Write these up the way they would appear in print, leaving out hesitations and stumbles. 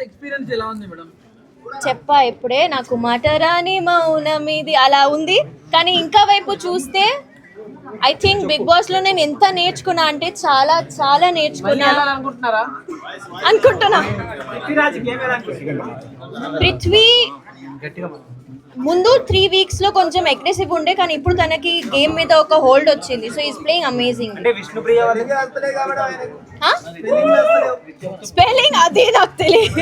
Experience ఎలా ఉంది madam? చెప్పా ఇప్పుడే, నాకు మాటరాని మౌనం ఇది అలా ఉంది. కానీ ఇంకా వైపు చూస్తే ఐ థింక్ బిగ్ బాస్ లో నేను ఎంత నేర్చుకున్నా అంటే చాలా చాలా నేర్చుకున్నా అనుకుంటున్నా. పృథ్వీ ముందు 3 weeks లో కొంచెం అగ్రెసివ్ ఉండే, కానీ ఇప్పుడు తనకి గేమ్ మీద ఒక హోల్డ్ వచ్చింది. So is playing amazing. Spelling అది నాకు తెలియదు.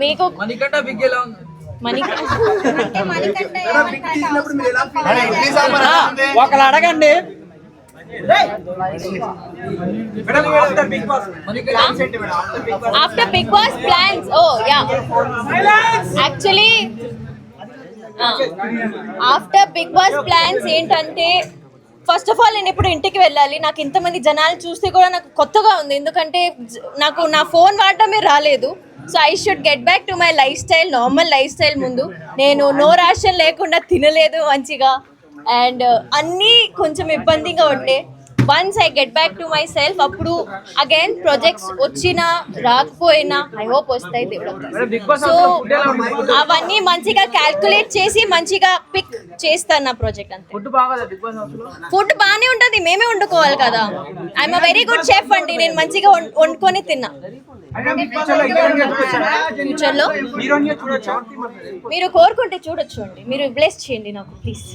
మీకు ఒకళ్ళు అడగండి. After Bigg Boss plans, oh yeah, actually after Bigg Boss plans ఏంటంటే, ఫస్ట్ ఆఫ్ ఆల్ నేను ఇప్పుడు ఇంటికి వెళ్ళాలి. నాకు ఇంతమంది జనాలు చూస్తే కూడా నాకు కొత్తగా ఉంది, ఎందుకంటే నాకు నా ఫోన్ వాడటమే రాలేదు. So I should get back to my life style, normal life style. ముందు నేను నో రేషన్ లేకుండా తినలేదు మంచిగా, అండ్ అన్నీ కొంచెం ఇబ్బందిగా ఉండే. Once I get back to my self, అప్పుడు అగైన్ ప్రాజెక్ట్స్ వచ్చినా రాకపోయినా ఐ హోప్ వస్తాయి దేవుడు. సో అవన్నీ మంచిగా క్యాల్కులేట్ చేసి మంచిగా పిక్ చేస్తాను నా ప్రాజెక్ట్. అంతే. ఫుడ్ బాగానే ఉంటుంది, మేమే వండుకోవాలి కదా. I'm a very good chef అండి, నేను మంచిగా వండుకొని తిన్నా. ఫ్యూచర్ లో మీరు కోరుకుంటే చూడొచ్చు అండి, మీరు బ్లెస్ చేయండి నాకు ప్లీజ్.